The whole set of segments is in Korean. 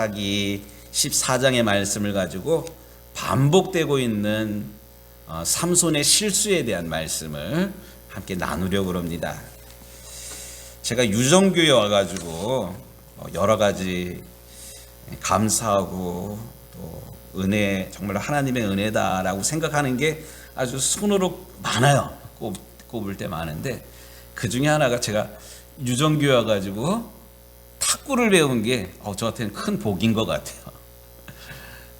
사기 14장의 말씀을 가지고 반복되고 있는 삼손의 실수에 대한 말씀을 함께 나누려고 합니다. 제가 유정교에 와가지고 여러 가지 감사하고 또 은혜, 정말 하나님의 은혜다라고 생각하는 게 아주 손으로 많아요. 꼽을 때 많은데 그 중에 하나가 제가 유정교에 와가지고 탁구를 배운 게 저한테는 큰 복인 것 같아요.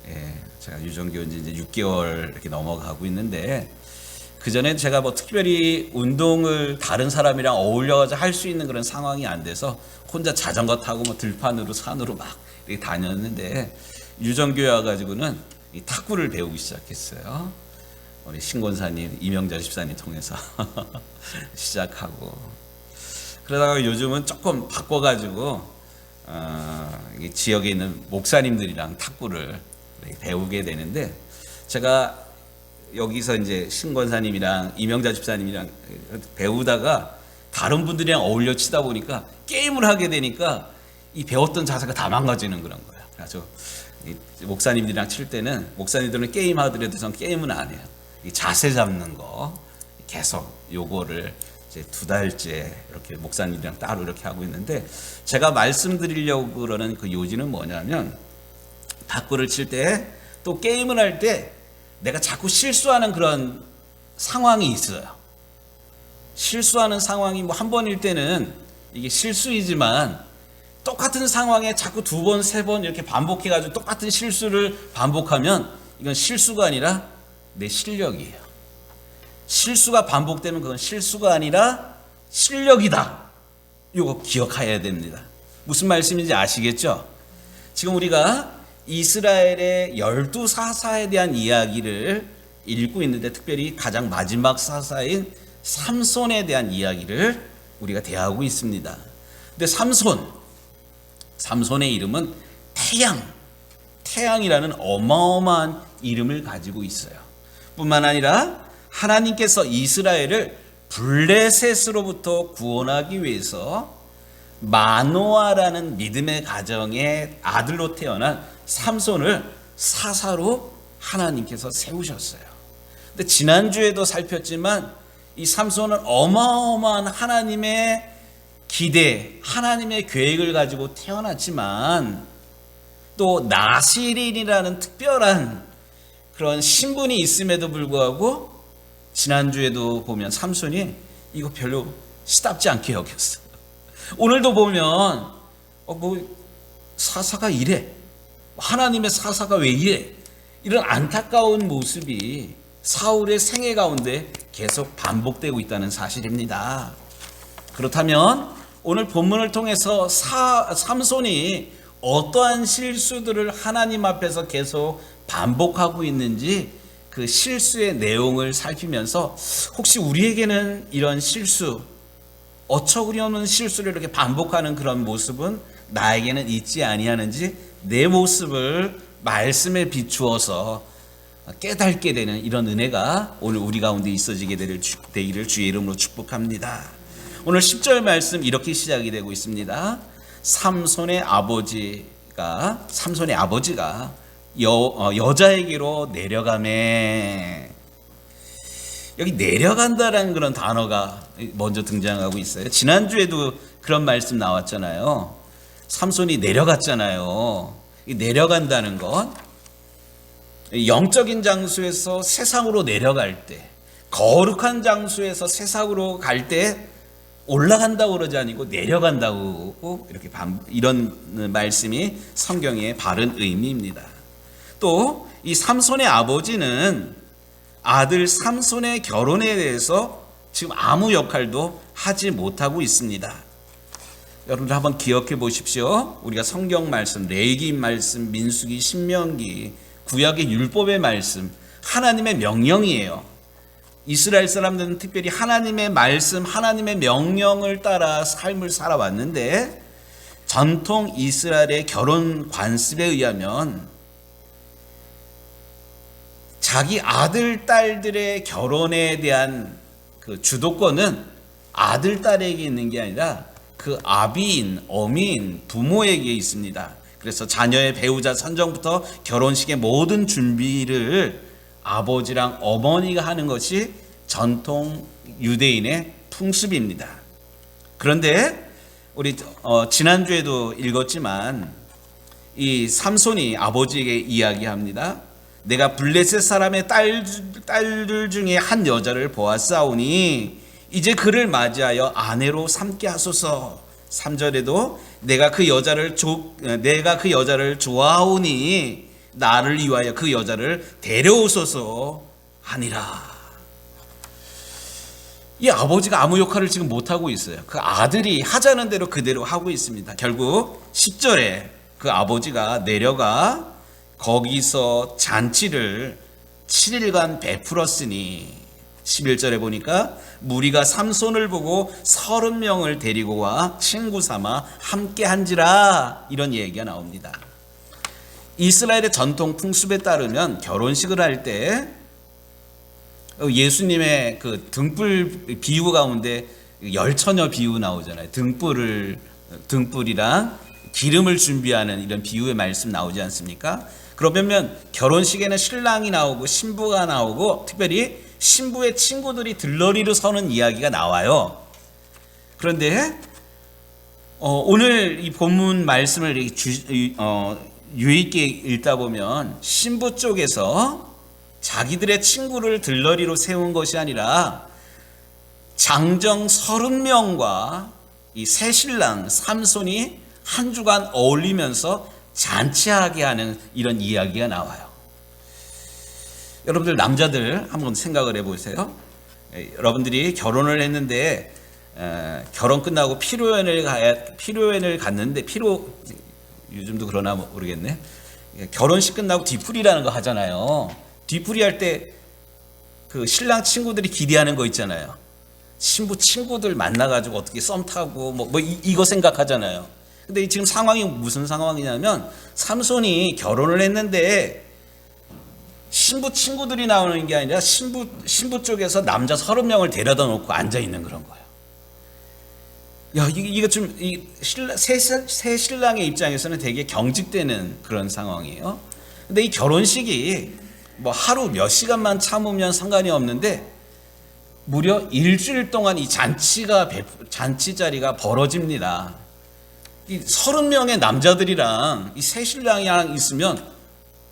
예, 제가 유정교 이제 6개월 이렇게 넘어가고 있는데 그 전에 제가 뭐 특별히 운동을 다른 사람이랑 어울려서 할 수 있는 그런 상황이 안 돼서 혼자 자전거 타고 뭐 들판으로 산으로 막 이렇게 다녔는데 유정교에 와가지고는 이 탁구를 배우기 시작했어요. 우리 신권사님, 이명자 집사님 통해서 시작하고. 그러다가 요즘은 조금 바꿔가지고 지역에 있는 목사님들이랑 탁구를 배우게 되는데 제가 여기서 이제 신권사님이랑 이명자 집사님이랑 배우다가 다른 분들이랑 어울려 치다 보니까 게임을 하게 되니까 이 배웠던 자세가 다 망가지는 그런 거예요. 그래서 목사님들이랑 칠 때는 목사님들은 게임 하더라도 전 게임은 안 해요. 이 자세 잡는 거 계속 요거를 이제 2달째 이렇게 목사님이랑 따로 이렇게 하고 있는데 제가 말씀드리려고 그러는 그 요지는 뭐냐면 탁구를 칠 때 또 게임을 할 때 내가 자꾸 실수하는 그런 상황이 있어요. 실수하는 상황이 뭐 한 번일 때는 이게 실수이지만 똑같은 상황에 자꾸 2번, 3번 이렇게 반복해가지고 똑같은 실수를 반복하면 이건 실수가 아니라 내 실력이에요. 실수가 반복되면 그건 실수가 아니라 실력이다. 이거 기억해야 됩니다. 무슨 말씀인지 아시겠죠? 지금 우리가 이스라엘의 12사사에 대한 이야기를 읽고 있는데 특별히 가장 마지막 사사인 삼손에 대한 이야기를 우리가 대하고 있습니다. 근데 삼손의 이름은 태양이라는 어마어마한 이름을 가지고 있어요. 뿐만 아니라 하나님께서 이스라엘을 블레셋으로부터 구원하기 위해서 마노아라는 믿음의 가정의 아들로 태어난 삼손을 사사로 하나님께서 세우셨어요. 근데 지난주에도 살폈지만 이 삼손은 어마어마한 하나님의 기대, 하나님의 계획을 가지고 태어났지만 또 나시린이라는 특별한 그런 신분이 있음에도 불구하고 지난주에도 보면 삼손이 이거 별로 시답지 않게 여겼어. 오늘도 보면 사사가 이래, 하나님의 사사가 왜 이래, 이런 안타까운 모습이 사울의 생애 가운데 계속 반복되고 있다는 사실입니다. 그렇다면 오늘 본문을 통해서 삼손이 어떠한 실수들을 하나님 앞에서 계속 반복하고 있는지 그 실수의 내용을 살피면서 혹시 우리에게는 이런 실수, 어처구니없는 실수를 이렇게 반복하는 그런 모습은 나에게는 있지 아니하는지 내 모습을 말씀에 비추어서 깨닫게 되는 이런 은혜가 오늘 우리 가운데 있어지게 되기를 주의 이름으로 축복합니다. 오늘 10절 말씀 이렇게 시작이 되고 있습니다. 삼손의 아버지가 여자에게로 내려가매. 여기 내려간다라는 그런 단어가 먼저 등장하고 있어요. 지난주에도 그런 말씀 나왔잖아요. 삼손이 내려갔잖아요. 내려간다는 건 영적인 장소에서 세상으로 내려갈 때, 거룩한 장소에서 세상으로 갈 때 올라간다고 그러지 아니고 내려간다고 이렇게 이런 말씀이 성경의 바른 의미입니다. 또 이 삼손의 아버지는 아들 삼손의 결혼에 대해서 지금 아무 역할도 하지 못하고 있습니다. 여러분들 한번 기억해 보십시오. 우리가 성경 말씀, 레위기 말씀, 민수기, 신명기, 구약의 율법의 말씀, 하나님의 명령이에요. 이스라엘 사람들은 특별히 하나님의 말씀, 하나님의 명령을 따라 삶을 살아왔는데 전통 이스라엘의 결혼 관습에 의하면 자기 아들, 딸들의 결혼에 대한 그 주도권은 아들, 딸에게 있는 게 아니라 그 아비인, 어미인, 부모에게 있습니다. 그래서 자녀의 배우자 선정부터 결혼식의 모든 준비를 아버지랑 어머니가 하는 것이 전통 유대인의 풍습입니다. 그런데 우리 지난주에도 읽었지만 이 삼손이 아버지에게 이야기합니다. 내가 블레셋 사람의 딸들 중에 한 여자를 보았사오니 이제 그를 맞이하여 아내로 삼게 하소서. 3절에도 내가 그 여자를 좋아하오니 나를 위하여 그 여자를 데려오소서 하니라. 이 아버지가 아무 역할을 지금 못하고 있어요. 그 아들이 하자는 대로 그대로 하고 있습니다. 결국 10절에 그 아버지가 내려가 거기서 잔치를 7일간 베풀었으니 11절에 보니까 무리가 삼손을 보고 30명을 데리고 와 친구 삼아 함께 한지라, 이런 얘기가 나옵니다. 이스라엘의 전통 풍습에 따르면 결혼식을 할 때 예수님의 그 등불 비유 가운데 열처녀 비유 나오잖아요. 등불이랑 기름을 준비하는 이런 비유의 말씀 나오지 않습니까? 그러면 결혼식에는 신랑이 나오고 신부가 나오고 특별히 신부의 친구들이 들러리로 서는 이야기가 나와요. 그런데 오늘 이 본문 말씀을 유의 있게 읽다 보면 신부 쪽에서 자기들의 친구를 들러리로 세운 것이 아니라 장정 30명과 이 새신랑 삼손이 한 주간 어울리면서 잔치하게 하는 이런 이야기가 나와요. 여러분들 남자들 한번 생각을 해보세요. 여러분들이 결혼을 했는데 결혼 끝나고 피로연을 갔는데 요즘도 그러나 모르겠네. 결혼식 끝나고 뒤풀이라는 거 하잖아요. 뒤풀이 할 때 그 신랑 친구들이 기대하는 거 있잖아요. 신부 친구들 만나가지고 어떻게 썸 타고 이거 생각하잖아요. 근데 지금 상황이 무슨 상황이냐면 삼손이 결혼을 했는데 신부 친구들이 나오는 게 아니라 신부 쪽에서 남자 30명을 데려다 놓고 앉아 있는 그런 거예요. 야, 이거 좀 새 신랑의 입장에서는 되게 경직되는 그런 상황이에요. 근데 이 결혼식이 하루 몇 시간만 참으면 상관이 없는데 무려 일주일 동안 이 잔치 자리가 벌어집니다. 이 30명의 남자들이랑 이 새 신랑이랑 있으면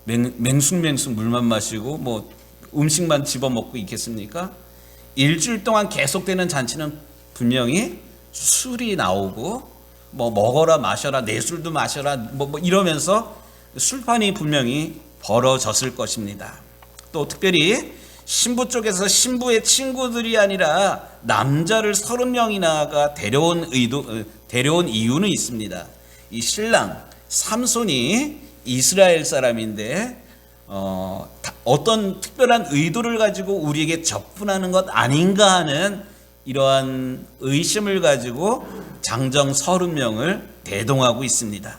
맹숭맹숭 물만 마시고 음식만 집어먹고 있겠습니까? 일주일 동안 계속되는 잔치는 분명히 술이 나오고 먹어라 마셔라 내 술도 마셔라 이러면서 술판이 분명히 벌어졌을 것입니다. 또 특별히 신부 쪽에서 신부의 친구들이 아니라 남자를 30명이나가 데려온 이유는 있습니다. 이 신랑 삼손이 이스라엘 사람인데 어떤 특별한 의도를 가지고 우리에게 접근하는 것 아닌가 하는 이러한 의심을 가지고 장정 30명을 대동하고 있습니다.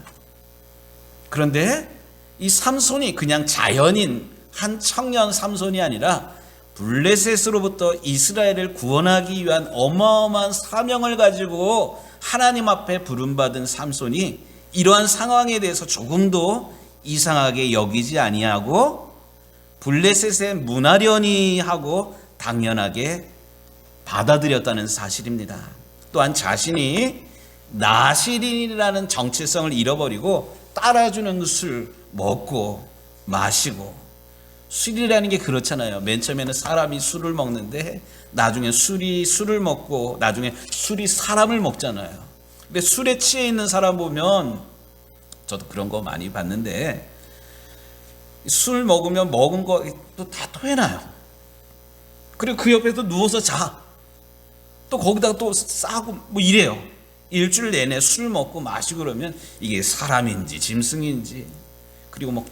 그런데 이 삼손이 그냥 자연인 한 청년 삼손이 아니라 블레셋으로부터 이스라엘을 구원하기 위한 어마어마한 사명을 가지고 하나님 앞에 부름받은 삼손이 이러한 상황에 대해서 조금도 이상하게 여기지 아니하고 블레셋에 문화련히 하고 당연하게 받아들였다는 사실입니다. 또한 자신이 나시린이라는 정체성을 잃어버리고 따라주는 술 먹고 마시고, 술이라는 게 그렇잖아요. 맨 처음에는 사람이 술을 먹는데 나중에 술이 술을 먹고 나중에 술이 사람을 먹잖아요. 근데 술에 취해 있는 사람 보면 저도 그런 거 많이 봤는데 술 먹으면 먹은 거 또 다 토해놔요. 그리고 그 옆에서 누워서 자. 또 거기다가 또 싸고 이래요. 일주일 내내 술 먹고 마시고 그러면 이게 사람인지 짐승인지, 그리고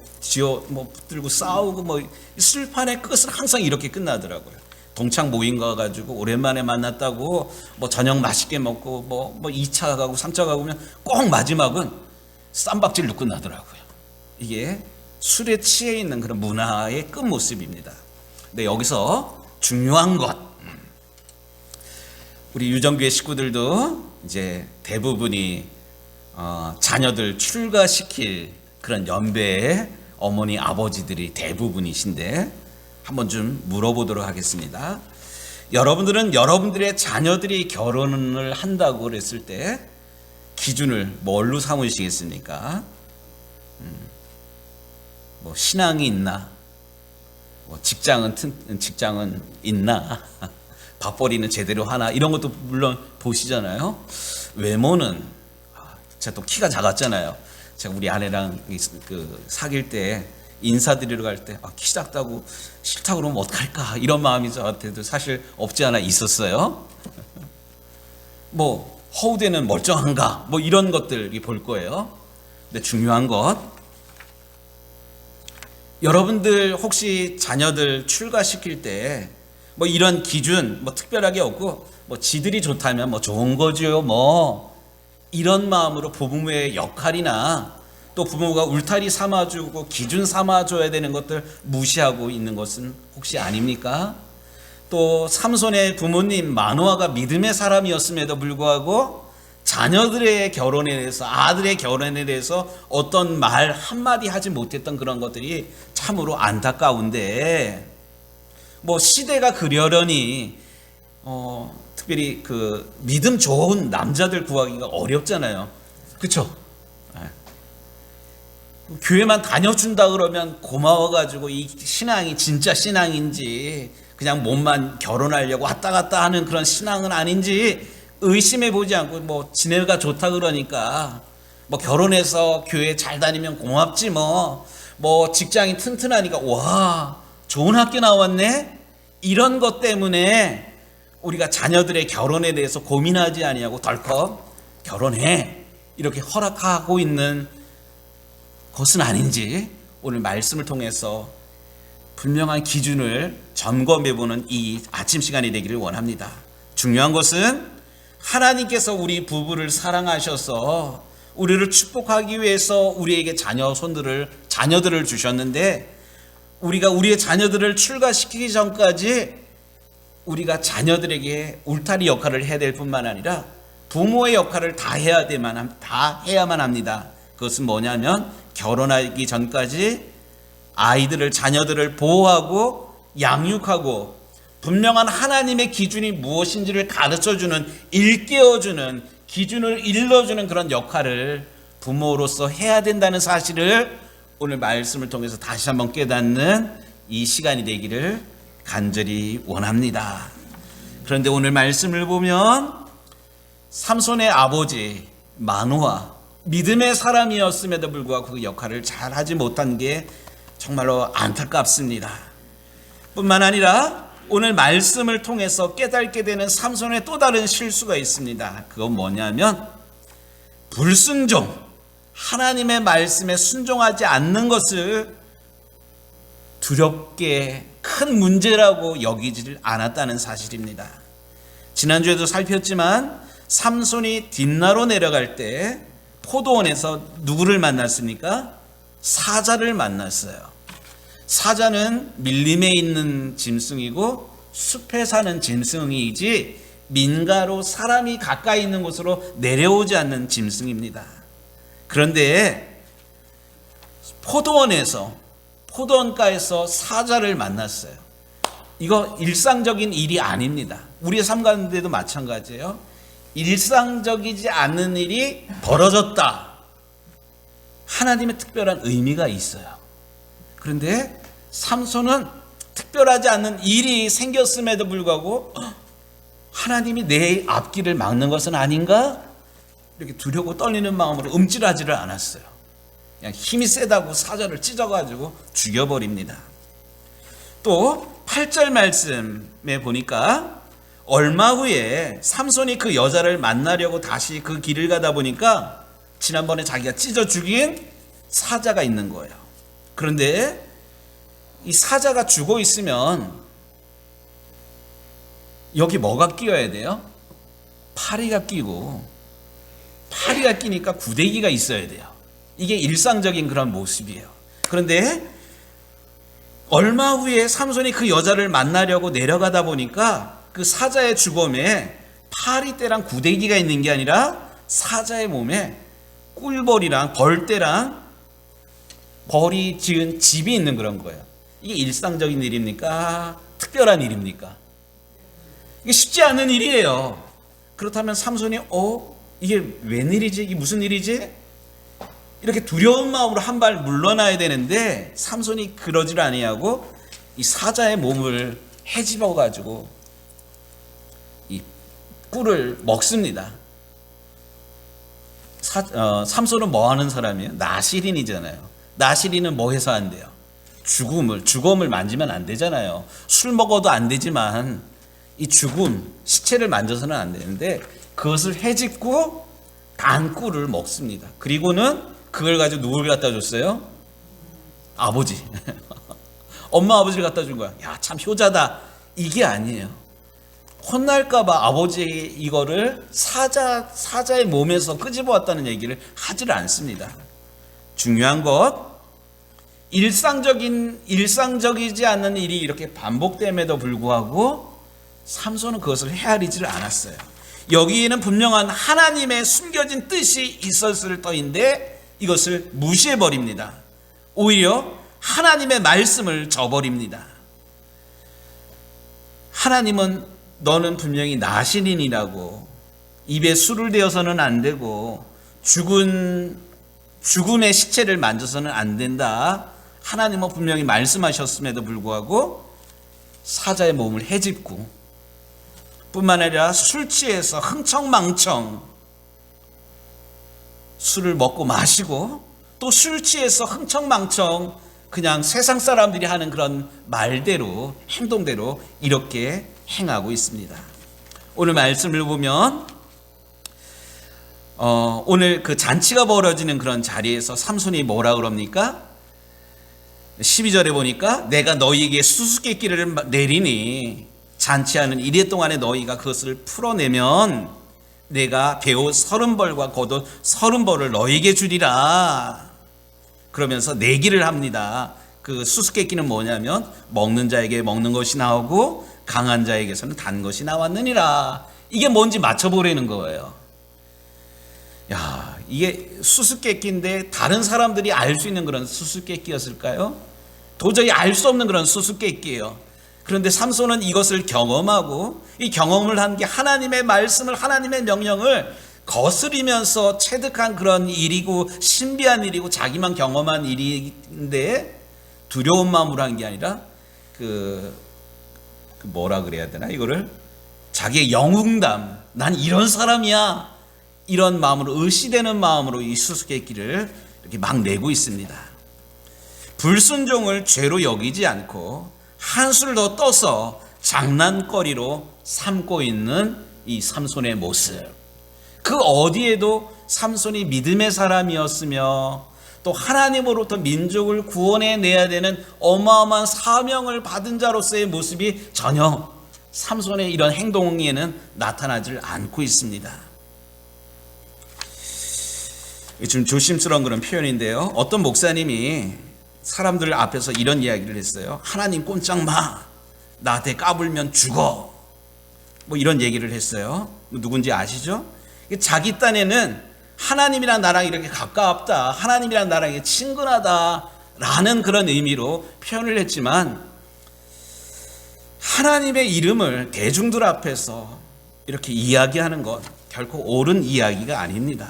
붙들고 싸우고 술판의 끝은 항상 이렇게 끝나더라고요. 동창 모임 가가지고 오랜만에 만났다고 저녁 맛있게 먹고 2차 가고 3차 가고 면 꼭 마지막은 쌈박질로 끝나더라고요. 이게 술에 취해 있는 그런 문화의 끝모습입니다. 근데 여기서 중요한 것, 우리 유정교회 식구들도 이제 대부분이 자녀들 출가시킬 그런 연배의 어머니 아버지들이 대부분이신데 한번 좀 물어보도록 하겠습니다. 여러분들은 여러분들의 자녀들이 결혼을 한다고 그랬을 때 기준을 뭘로 삼으시겠습니까? 뭐 신앙이 있나? 뭐 직장은 있나? 밥벌이는 제대로 하나? 이런 것도 물론 보시잖아요. 외모는 제가 또 키가 작았잖아요. 제가 우리 아내랑 사귈 때 인사드리러 갈 때 키 작다고 싫다고 그러면 어떡할까 이런 마음이 저한테도 사실 없지 않아 있었어요. 뭐 허우대는 멀쩡한가 뭐 이런 것들이 볼 거예요. 근데 중요한 것, 여러분들 혹시 자녀들 출가시킬 때 뭐 이런 기준 뭐 특별하게 없고 뭐 지들이 좋다면 뭐 좋은 거죠 뭐 이런 마음으로 부모의 역할이나 또 부모가 울타리 삼아주고 기준 삼아줘야 되는 것들 무시하고 있는 것은 혹시 아닙니까? 또 삼손의 부모님 마노아가 믿음의 사람이었음에도 불구하고 자녀들의 결혼에 대해서, 아들의 결혼에 대해서 어떤 말 한마디 하지 못했던 그런 것들이 참으로 안타까운데, 뭐 시대가 그러려니 특별히 그 믿음 좋은 남자들 구하기가 어렵잖아요. 그렇죠? 교회만 다녀준다 그러면 고마워가지고 이 신앙이 진짜 신앙인지 그냥 몸만 결혼하려고 왔다 갔다 하는 그런 신앙은 아닌지 의심해보지 않고 뭐 지내가 좋다 그러니까 뭐 결혼해서 교회 잘 다니면 고맙지 뭐 직장이 튼튼하니까 와 좋은 학교 나왔네 이런 것 때문에 우리가 자녀들의 결혼에 대해서 고민하지 아니하고 덜컥 결혼해 이렇게 허락하고 있는 것은 아닌지 오늘 말씀을 통해서 분명한 기준을 점검해보는 이 아침 시간이 되기를 원합니다. 중요한 것은 하나님께서 우리 부부를 사랑하셔서 우리를 축복하기 위해서 우리에게 자녀들을 주셨는데, 우리가 우리의 자녀들을 출가시키기 전까지 우리가 자녀들에게 울타리 역할을 해야 될 뿐만 아니라 부모의 역할을 다 해야만 합니다. 그것은 뭐냐면 결혼하기 전까지 자녀들을 보호하고 양육하고 분명한 하나님의 기준이 무엇인지를 가르쳐주는, 일깨워주는, 기준을 일러주는 그런 역할을 부모로서 해야 된다는 사실을 오늘 말씀을 통해서 다시 한번 깨닫는 이 시간이 되기를 간절히 원합니다. 그런데 오늘 말씀을 보면 삼손의 아버지 마노아, 믿음의 사람이었음에도 불구하고 그 역할을 잘 하지 못한 게 정말로 안타깝습니다. 뿐만 아니라 오늘 말씀을 통해서 깨닫게 되는 삼손의 또 다른 실수가 있습니다. 그건 뭐냐면 불순종, 하나님의 말씀에 순종하지 않는 것을 두렵게 큰 문제라고 여기지를 않았다는 사실입니다. 지난주에도 살폈지만 삼손이 딥나로 내려갈 때 포도원에서 누구를 만났습니까? 사자를 만났어요. 사자는 밀림에 있는 짐승이고 숲에 사는 짐승이지 민가로 사람이 가까이 있는 곳으로 내려오지 않는 짐승입니다. 그런데 포도원가에서 사자를 만났어요. 이거 일상적인 일이 아닙니다. 우리의 삶 가운데도 마찬가지예요. 일상적이지 않은 일이 벌어졌다. 하나님의 특별한 의미가 있어요. 그런데 삼손은 특별하지 않은 일이 생겼음에도 불구하고 하나님이 내 앞길을 막는 것은 아닌가? 이렇게 두려고 떨리는 마음으로 움찔하지를 않았어요. 그냥 힘이 세다고 사자를 찢어가지고 죽여버립니다. 또 8절 말씀에 보니까 얼마 후에 삼손이 그 여자를 만나려고 다시 그 길을 가다 보니까 지난번에 자기가 찢어 죽인 사자가 있는 거예요. 그런데 이 사자가 죽어 있으면 여기 뭐가 끼어야 돼요? 파리가 끼고, 파리가 끼니까 구데기가 있어야 돼요. 이게 일상적인 그런 모습이에요. 그런데 얼마 후에 삼손이 그 여자를 만나려고 내려가다 보니까 그 사자의 주검에 파리떼랑 구데기가 있는 게 아니라 사자의 몸에 꿀벌이랑 벌떼랑 벌이 지은 집이 있는 그런 거예요. 이게 일상적인 일입니까? 특별한 일입니까? 이게 쉽지 않은 일이에요. 그렇다면 삼손이 이게 웬일이지? 이게 무슨 일이지? 이렇게 두려운 마음으로 한 발 물러나야 되는데 삼손이 그러질 아니하고 이 사자의 몸을 헤집어 가지고 이 꿀을 먹습니다. 삼손은 뭐 하는 사람이에요? 나시린이잖아요. 나시린은 뭐 해서 안 돼요? 주검을 만지면 안 되잖아요. 술 먹어도 안 되지만 이 시체를 만져서는 안 되는데 그것을 헤집고 단 꿀을 먹습니다. 그리고는 그걸 가지고 누굴 갖다 줬어요? 아버지. 엄마 아버지를 갖다 준 거야. 야, 참 효자다. 이게 아니에요. 혼날까봐 아버지 이거를 사자의 몸에서 끄집어 왔다는 얘기를 하지를 않습니다. 중요한 것, 일상적이지 않는 일이 이렇게 반복됨에도 불구하고 삼손은 그것을 헤아리지를 않았어요. 여기에는 분명한 하나님의 숨겨진 뜻이 있었을 터인데 이것을 무시해버립니다. 오히려 하나님의 말씀을 저버립니다. 하나님은 너는 분명히 나시린이라고, 입에 술을 대어서는 안 되고 죽음의 시체를 만져서는 안 된다. 하나님은 분명히 말씀하셨음에도 불구하고 사자의 몸을 헤집고 뿐만 아니라 술 취해서 흥청망청 술을 먹고 마시고 또 술 취해서 흥청망청 그냥 세상 사람들이 하는 그런 말대로 행동대로 이렇게 행하고 있습니다. 오늘 말씀을 보면 오늘 그 잔치가 벌어지는 그런 자리에서 삼손이 뭐라 그럽니까? 12절에 보니까 내가 너희에게 수수께끼를 내리니 잔치하는 이래 동안에 너희가 그것을 풀어내면 내가 배옷 30벌과 겉옷 30벌을 너희에게 주리라. 그러면서 내기를 합니다. 그 수수께끼는 뭐냐면 먹는 자에게 먹는 것이 나오고 강한 자에게서는 단 것이 나왔느니라. 이게 뭔지 맞춰보라는 거예요. 야, 이게 수수께끼인데 다른 사람들이 알 수 있는 그런 수수께끼였을까요? 도저히 알 수 없는 그런 수수께끼예요. 그런데 삼손은 이것을 경험하고 이 경험을 한 게 하나님의 말씀을, 하나님의 명령을 거스리면서 체득한 그런 일이고 신비한 일이고 자기만 경험한 일인데 두려운 마음으로 한 게 아니라 뭐라 그래야 되나, 이거를 자기의 영웅담, 난 이런 사람이야, 이런 마음으로, 의시되는 마음으로 이 수수께끼를 이렇게 막 내고 있습니다. 불순종을 죄로 여기지 않고 한술 더 떠서 장난거리로 삼고 있는 이 삼손의 모습, 그 어디에도 삼손이 믿음의 사람이었으며 또 하나님으로부터 민족을 구원해내야 되는 어마어마한 사명을 받은 자로서의 모습이 전혀 삼손의 이런 행동에는 나타나질 않고 있습니다. 좀 조심스러운 그런 표현인데요, 어떤 목사님이 사람들 앞에서 이런 이야기를 했어요. 하나님 꼼짝 마, 나한테 까불면 죽어, 뭐 이런 얘기를 했어요. 누군지 아시죠? 자기 딴에는 하나님이랑 나랑 이렇게 가깝다, 하나님이랑 나랑 이렇게 친근하다 라는 그런 의미로 표현을 했지만 하나님의 이름을 대중들 앞에서 이렇게 이야기하는 것 결코 옳은 이야기가 아닙니다.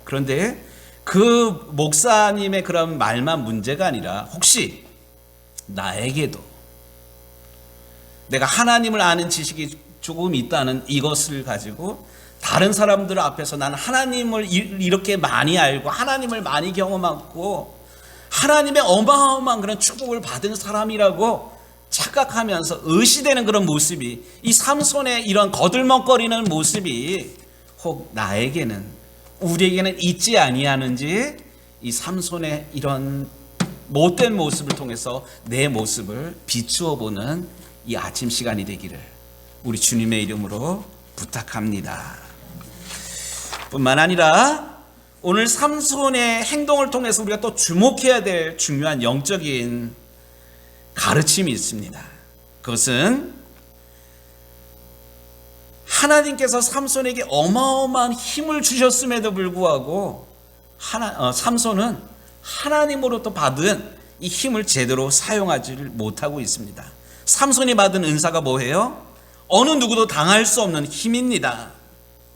그런데 그 목사님의 그런 말만 문제가 아니라 혹시 나에게도 내가 하나님을 아는 지식이 조금 있다는 이것을 가지고 다른 사람들 앞에서 나는 하나님을 이렇게 많이 알고 하나님을 많이 경험하고 하나님의 어마어마한 그런 축복을 받은 사람이라고 착각하면서 의시되는 그런 모습이, 이 삼손의 이런 거들먹거리는 모습이 혹 나에게는, 우리에게는 있지 아니하는지, 이 삼손의 이런 못된 모습을 통해서 내 모습을 비추어 보는 이 아침 시간이 되기를 우리 주님의 이름으로 부탁합니다. 뿐만 아니라 오늘 삼손의 행동을 통해서 우리가 또 주목해야 될 중요한 영적인 가르침이 있습니다. 그것은 하나님께서 삼손에게 어마어마한 힘을 주셨음에도 불구하고 삼손은 하나님으로부터 받은 이 힘을 제대로 사용하지를 못하고 있습니다. 삼손이 받은 은사가 뭐예요? 어느 누구도 당할 수 없는 힘입니다.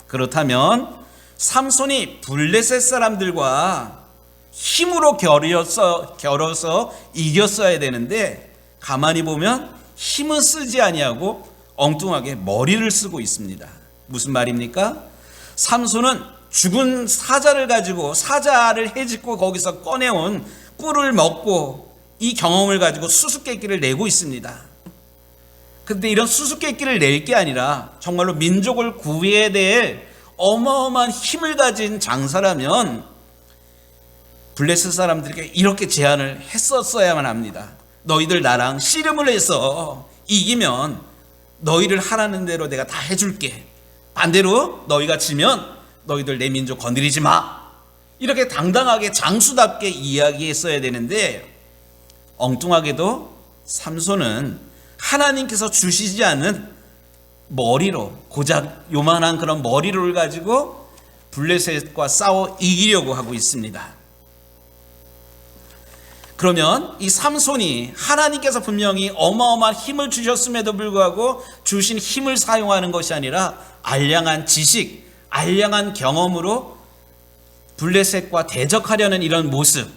그렇다면 삼손이 블레셋 사람들과 힘으로 겨뤄서 이겼어야 되는데 가만히 보면 힘은 쓰지 아니하고 엉뚱하게 머리를 쓰고 있습니다. 무슨 말입니까? 삼손은 죽은 사자를 가지고 사자를 해집고 거기서 꺼내온 꿀을 먹고 이 경험을 가지고 수수께끼를 내고 있습니다. 그런데 이런 수수께끼를 낼 게 아니라 정말로 민족을 구해야 될 어마어마한 힘을 가진 장사라면 블레셋 사람들에게 이렇게 제안을 했었어야만 합니다. 너희들 나랑 씨름을 해서 이기면 너희를 하라는 대로 내가 다 해줄게. 반대로 너희가 지면 너희들 내 민족 건드리지 마. 이렇게 당당하게 장수답게 이야기했어야 되는데 엉뚱하게도 삼손은 하나님께서 주시지 않은 머리로, 고작 요만한 그런 머리를 가지고 블레셋과 싸워 이기려고 하고 있습니다. 그러면 이 삼손이 하나님께서 분명히 어마어마한 힘을 주셨음에도 불구하고 주신 힘을 사용하는 것이 아니라 알량한 지식, 알량한 경험으로 블레셋과 대적하려는 이런 모습,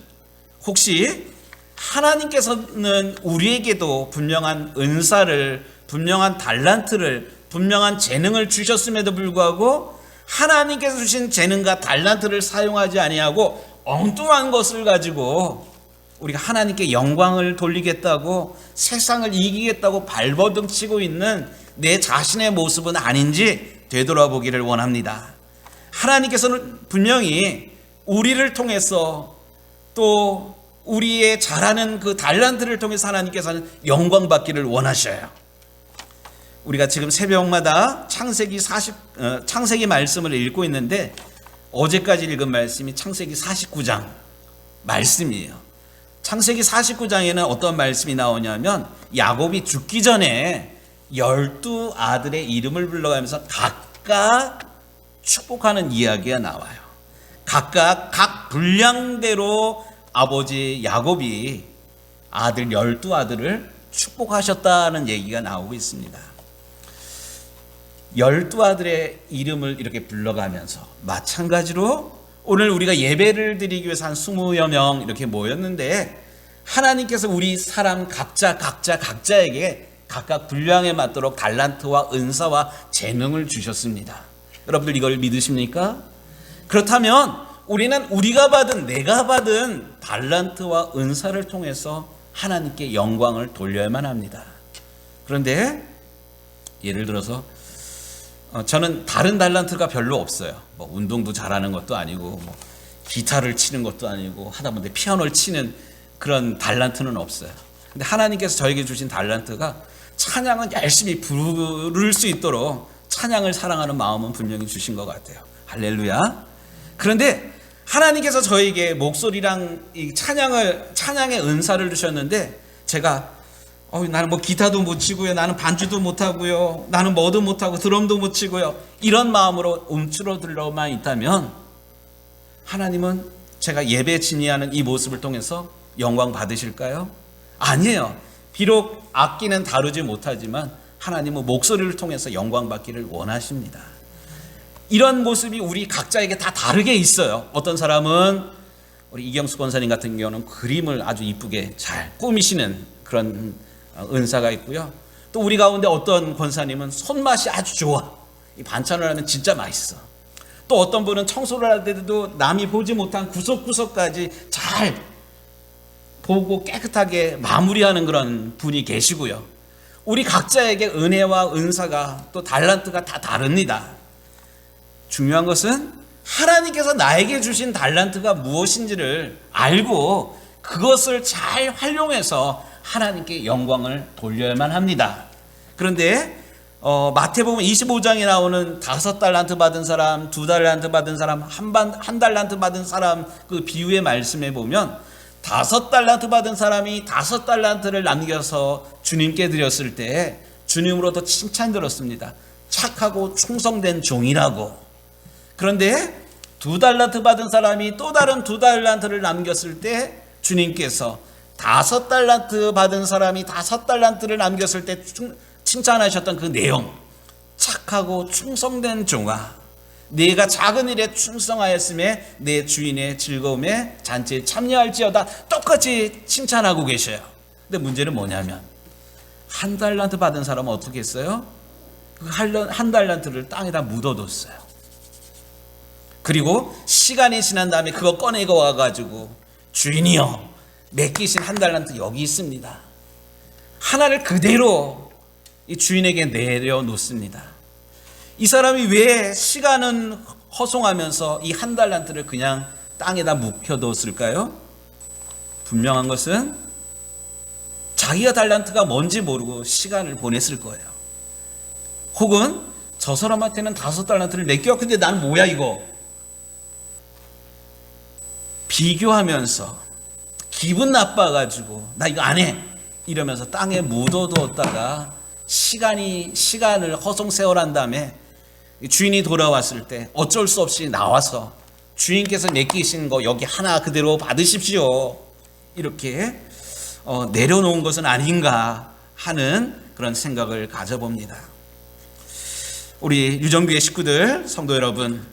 혹시 하나님께서는 우리에게도 분명한 은사를, 분명한 달란트를, 분명한 재능을 주셨음에도 불구하고 하나님께서 주신 재능과 달란트를 사용하지 아니하고 엉뚱한 것을 가지고 우리가 하나님께 영광을 돌리겠다고 세상을 이기겠다고 발버둥 치고 있는 내 자신의 모습은 아닌지 되돌아보기를 원합니다. 하나님께서는 분명히 우리를 통해서 또 우리의 잘하는 그 달란트를 통해서 하나님께서는 영광 받기를 원하셔요. 우리가 지금 새벽마다 창세기 말씀을 읽고 있는데 어제까지 읽은 말씀이 창세기 49장 말씀이에요. 창세기 49장에는 어떤 말씀이 나오냐면 야곱이 죽기 전에 12아들의 이름을 불러가면서 각각 축복하는 이야기가 나와요. 각각 각 분량대로 아버지 야곱이 아들 12아들을 축복하셨다는 얘기가 나오고 있습니다. 12아들의 이름을 이렇게 불러가면서 마찬가지로 오늘 우리가 예배를 드리기 위해서 한 20여 명 이렇게 모였는데 하나님께서 우리 사람 각자에게 각각 분량에 맞도록 달란트와 은사와 재능을 주셨습니다. 여러분들 이걸 믿으십니까? 그렇다면 우리는 내가 받은 달란트와 은사를 통해서 하나님께 영광을 돌려야만 합니다. 그런데 예를 들어서 저는 다른 달란트가 별로 없어요. 뭐 운동도 잘하는 것도 아니고 뭐 기타를 치는 것도 아니고 하다못해 피아노를 치는 그런 달란트는 없어요. 근데 하나님께서 저에게 주신 달란트가 찬양은 열심히 부를 수 있도록 찬양을 사랑하는 마음은 분명히 주신 것 같아요. 할렐루야. 그런데 하나님께서 저에게 목소리랑 이 찬양의 은사를 주셨는데 제가 나는 뭐 기타도 못 치고요, 나는 반주도 못 하고요, 나는 뭐도 못 하고 드럼도 못 치고요, 이런 마음으로 움츠러들어만 있다면 하나님은 제가 예배 진의하는 이 모습을 통해서 영광 받으실까요? 아니에요. 비록 악기는 다루지 못하지만 하나님은 목소리를 통해서 영광 받기를 원하십니다. 이런 모습이 우리 각자에게 다 다르게 있어요. 어떤 사람은 우리 이경수 권사님 같은 경우는 그림을 아주 이쁘게 잘 꾸미시는 그런 은사가 있고요. 또 우리 가운데 어떤 권사님은 손맛이 아주 좋아. 이 반찬을 하면 진짜 맛있어. 또 어떤 분은 청소를 할 때도 남이 보지 못한 구석구석까지 잘 보고 깨끗하게 마무리하는 그런 분이 계시고요. 우리 각자에게 은혜와 은사가 또 달란트가 다 다릅니다. 중요한 것은 하나님께서 나에게 주신 달란트가 무엇인지를 알고 그것을 잘 활용해서 하나님께 영광을 돌려야만 합니다. 그런데 마태복음 25장에 나오는 5달란트 받은 사람, 2달란트 받은 사람, 1달란트 받은 사람 그 비유의 말씀에 보면 5달란트 받은 사람이 5달란트를 남겨서 주님께 드렸을 때 주님으로부터 칭찬 들었습니다. 착하고 충성된 종이라고. 그런데 2달란트 받은 사람이 또 다른 2달란트를 남겼을 때 주님께서 5달란트 받은 사람이 5달란트를 남겼을 때 칭찬하셨던 그 내용, 착하고 충성된 종아, 네가 작은 일에 충성하였음에 내 주인의 즐거움에 잔치에 참여할지어다, 똑같이 칭찬하고 계셔요. 근데 문제는 뭐냐면 1달란트 받은 사람은 어떻게 했어요? 그 1달란트를 땅에다 묻어뒀어요. 그리고 시간이 지난 다음에 그거 꺼내고 와가지고 주인이여, 맡기신 1달란트 여기 있습니다. 하나를 그대로 이 주인에게 내려놓습니다. 이 사람이 왜 시간은 허송하면서 이 1달란트를 그냥 땅에다 묵혀뒀을까요? 분명한 것은 자기가 달란트가 뭔지 모르고 시간을 보냈을 거예요. 혹은 저 사람한테는 5달란트를 맡겨, 근데 나는 뭐야 이거, 비교하면서 기분 나빠가지고 나 이거 안 해 이러면서 땅에 묻어두었다가 시간을 허송세월한 다음에 주인이 돌아왔을 때 어쩔 수 없이 나와서 주인께서 맡기신 거 여기 하나 그대로 받으십시오, 이렇게 내려놓은 것은 아닌가 하는 그런 생각을 가져봅니다. 우리 유정교회 식구들, 성도 여러분,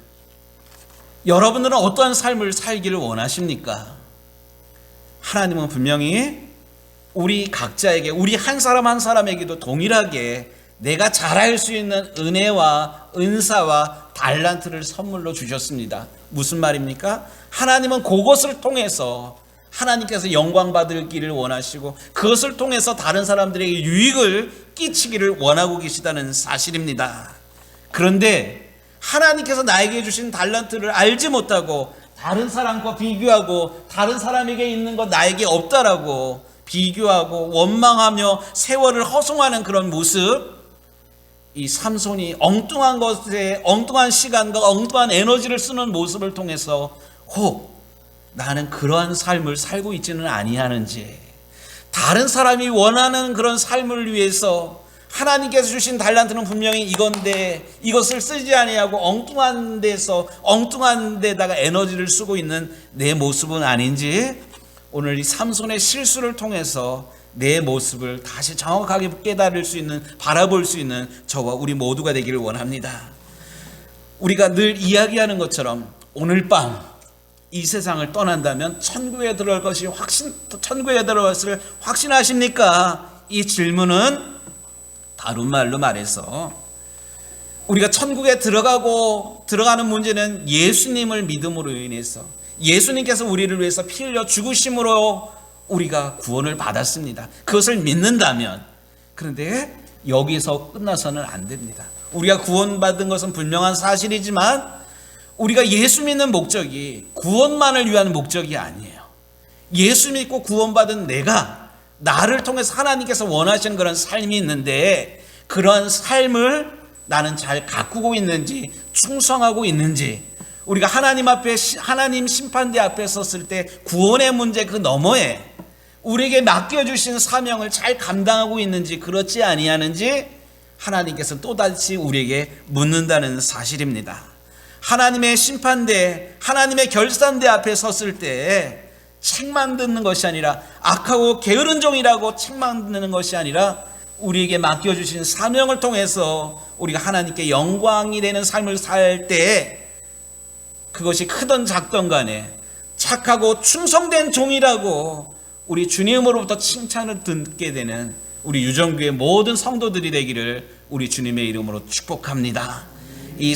여러분들은 어떠한 삶을 살기를 원하십니까? 하나님은 분명히 우리 각자에게, 우리 한 사람 한 사람에게도 동일하게 내가 잘할 수 있는 은혜와 은사와 달란트를 선물로 주셨습니다. 무슨 말입니까? 하나님은 그것을 통해서 하나님께서 영광 받을 길을 원하시고 그것을 통해서 다른 사람들에게 유익을 끼치기를 원하고 계시다는 사실입니다. 그런데 하나님께서 나에게 주신 달란트를 알지 못하고 다른 사람과 비교하고 다른 사람에게 있는 것 나에게 없다라고 비교하고 원망하며 세월을 허송하는 그런 모습, 이 삼손이 엉뚱한 것에 엉뚱한 시간과 엉뚱한 에너지를 쓰는 모습을 통해서 혹 나는 그러한 삶을 살고 있지는 아니하는지, 다른 사람이 원하는 그런 삶을 위해서 하나님께서 주신 달란트는 분명히 이건데 이것을 쓰지 아니하고 엉뚱한 데서 엉뚱한 데다가 에너지를 쓰고 있는 내 모습은 아닌지, 오늘 이 삼손의 실수를 통해서 내 모습을 다시 정확하게 깨달을 수 있는, 바라볼 수 있는 저와 우리 모두가 되기를 원합니다. 우리가 늘 이야기하는 것처럼 오늘 밤 이 세상을 떠난다면 천국에 들어갈 것이 천국에 들어갔을 확신하십니까? 이 질문은 다른 말로 말해서 우리가 천국에 들어가는 문제는 예수님을 믿음으로 인해서, 예수님께서 우리를 위해서 피 흘려 죽으심으로 우리가 구원을 받았습니다. 그것을 믿는다면. 그런데 여기서 끝나서는 안 됩니다. 우리가 구원받은 것은 분명한 사실이지만 우리가 예수 믿는 목적이 구원만을 위한 목적이 아니에요. 예수 믿고 구원받은 나를 통해서 하나님께서 원하시는 그런 삶이 있는데, 그런 삶을 나는 잘 가꾸고 있는지, 충성하고 있는지, 우리가 하나님 심판대 앞에 섰을 때 구원의 문제 그 너머에 우리에게 맡겨주신 사명을 잘 감당하고 있는지, 그렇지 아니하는지 하나님께서 또다시 우리에게 묻는다는 사실입니다. 하나님의 심판대, 하나님의 결산대 앞에 섰을 때 책만 듣는 것이 아니라, 악하고 게으른 종이라고 책만 듣는 것이 아니라 우리에게 맡겨주신 사명을 통해서 우리가 하나님께 영광이 되는 삶을 살 때, 그것이 크든 작든 간에 착하고 충성된 종이라고 우리 주님으로부터 칭찬을 듣게 되는 우리 유정교회 모든 성도들이 되기를 우리 주님의 이름으로 축복합니다. 이